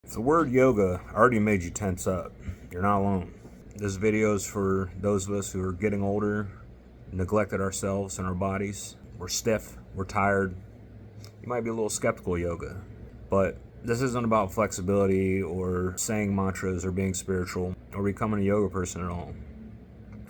If the word yoga already made you tense up, you're not alone. This video is for those of us who are getting older, neglected ourselves and our bodies. We're stiff, we're tired. You might be a little skeptical of yoga, but this isn't about flexibility or saying mantras or being spiritual or becoming a yoga person at all.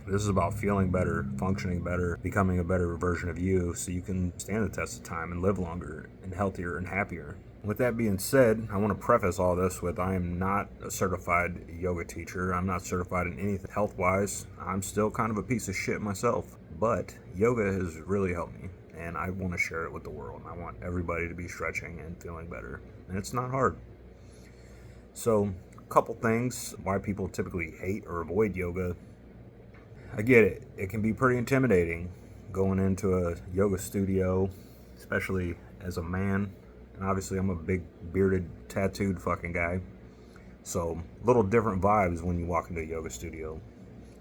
This is about feeling better, functioning better, becoming a better version of you so you can stand the test of time and live longer and healthier and happier. With that being said, I want to preface all this with I am not a certified yoga teacher. I'm not certified in anything health-wise. I'm still kind of a piece of shit myself. But yoga has really helped me, and I want to share it with the world. I want everybody to be stretching and feeling better. And it's not hard. So, a couple things why people typically hate or avoid yoga. I get it. It can be pretty intimidating going into a yoga studio, especially as a man. And obviously I'm a big bearded, tattooed fucking guy. So, little different vibes when you walk into a yoga studio.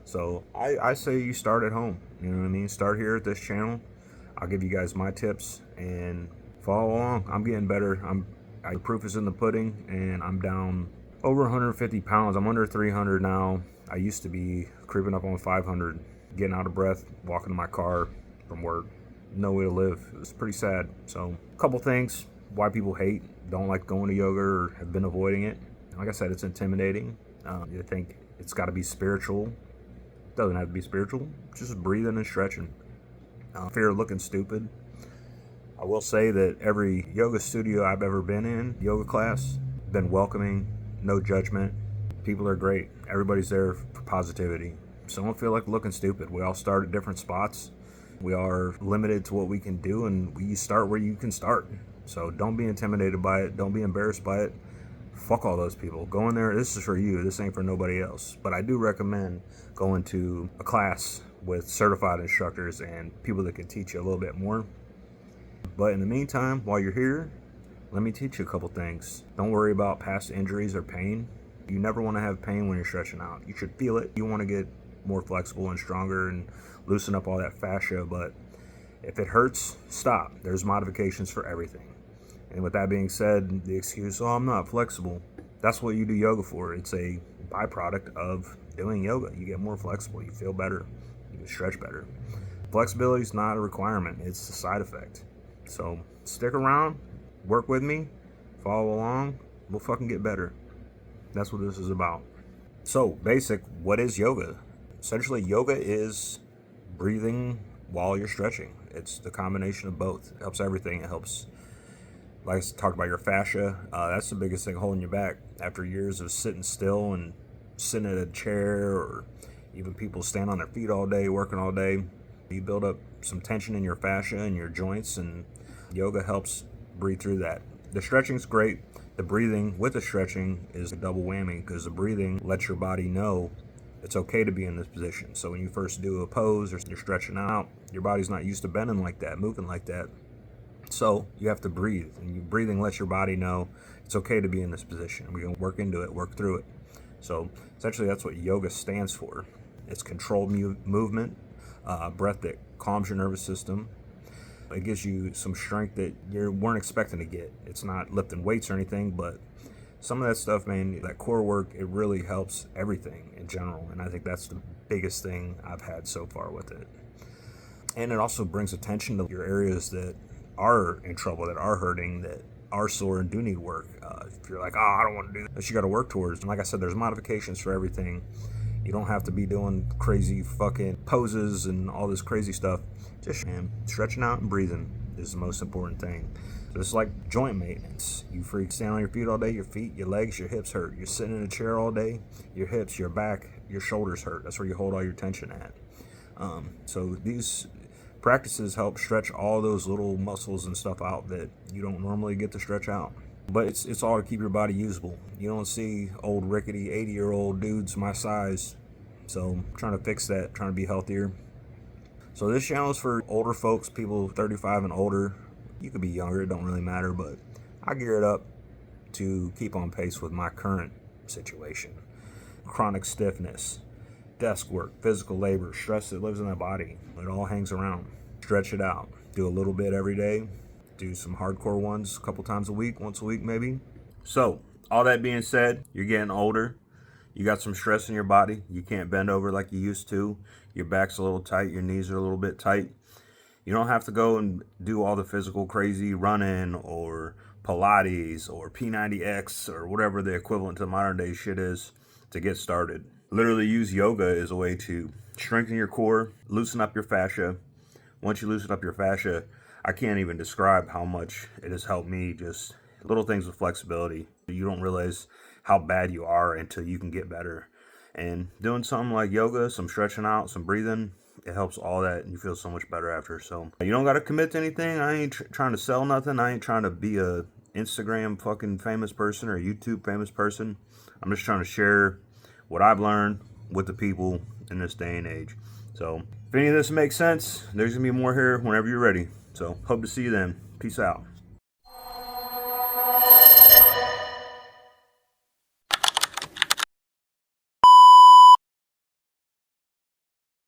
So, I say you start at home. You know what I mean? Start here at this channel. I'll give you guys my tips and follow along. I'm getting better. The proof is in the pudding, and I'm down over 150 pounds. I'm under 300 now. I used to be creeping up on 500, getting out of breath, walking to my car from work. No way to live. It was pretty sad. So, a couple things why people hate, don't like going to yoga or have been avoiding it. Like I said, it's intimidating. You think it's got to be spiritual. It doesn't have to be spiritual. Just breathing and stretching. Fear of looking stupid. I will say that every yoga studio I've ever been in, yoga class, been welcoming, no judgment. People are great. Everybody's there for positivity. So don't feel like looking stupid. We all start at different spots. We are limited to what we can do, and we start where you can start. So don't be intimidated by it. Don't be embarrassed by it. Fuck all those people. Go in there. This is for you. This ain't for nobody else. But I do recommend going to a class with certified instructors and people that can teach you a little bit more. But in the meantime, while you're here, let me teach you a couple things. Don't worry about past injuries or pain. You never want to have pain when you're stretching out. You should feel it. You want to get more flexible and stronger and loosen up all that fascia. But if it hurts, stop. There's modifications for everything. And with that being said, the excuse, I'm not flexible. That's what you do yoga for. It's a byproduct of doing yoga. You get more flexible. You feel better. You can stretch better. Flexibility is not a requirement. It's a side effect. So stick around. Work with me. Follow along. We'll fucking get better. That's what this is about. So, basic, what is yoga? Essentially, yoga is breathing while you're stretching. It's the combination of both. It helps everything. It helps, like I talked about, your fascia. That's the biggest thing holding you back. After years of sitting still and sitting at a chair, or even people stand on their feet all day, working all day, you build up some tension in your fascia and your joints, and yoga helps breathe through that. The stretching's great. The breathing with the stretching is a double whammy, because the breathing lets your body know it's okay to be in this position. So when you first do a pose or you're stretching out, your body's not used to bending like that, moving like that. So you have to breathe, and your breathing lets your body know it's okay to be in this position. We can work into it, work through it. So essentially that's what yoga stands for. It's controlled movement, breath that calms your nervous system. It gives you some strength that you weren't expecting to get. It's not lifting weights or anything, but some of that stuff, man, that core work, it really helps everything in general. And I think that's the biggest thing I've had so far with it. And it also brings attention to your areas that are in trouble, that are hurting, that are sore and do need work. If you're like, I don't want to do this, you got to work towards. And like I said, there's modifications for everything. You don't have to be doing crazy fucking poses and all this crazy stuff. Just stretching out and breathing is the most important thing. So it's like joint maintenance. You freak stand on your feet all day, your feet, your legs, your hips hurt. You're sitting in a chair all day, your hips, your back, your shoulders hurt. That's where you hold all your tension at. So these practices help stretch all those little muscles and stuff out that you don't normally get to stretch out. But it's all to keep your body usable. You don't see old rickety 80-year-old dudes my size. So I'm trying to fix that, trying to be healthier. So this channel is for older folks, people 35 and older. You could be younger, it don't really matter, but I gear it up to keep on pace with my current situation. Chronic stiffness, desk work, physical labor, stress that lives in the body. It all hangs around. Stretch it out. Do a little bit every day. Do some hardcore ones a couple times a week, once a week maybe. So, All that being said, you're getting older. You got some stress in your body. You can't bend over like you used to. Your back's a little tight. Your knees are a little bit tight. You don't have to go and do all the physical crazy running or Pilates or P90X or whatever the equivalent to modern day shit is to get started. Literally use yoga as a way to strengthen your core, loosen up your fascia. Once you loosen up your fascia, I can't even describe how much it has helped me. Just little things with flexibility. You don't realize how bad you are until you can get better. And doing something like yoga, some stretching out, some breathing, it helps all that, and you feel so much better after. So you don't got to commit to anything. I ain't trying to sell nothing. I ain't trying to be a Instagram fucking famous person or YouTube famous person. I'm just trying to share what I've learned with the people in this day and age. So if any of this makes sense, there's gonna be more here whenever you're ready. So hope to see you then. Peace out.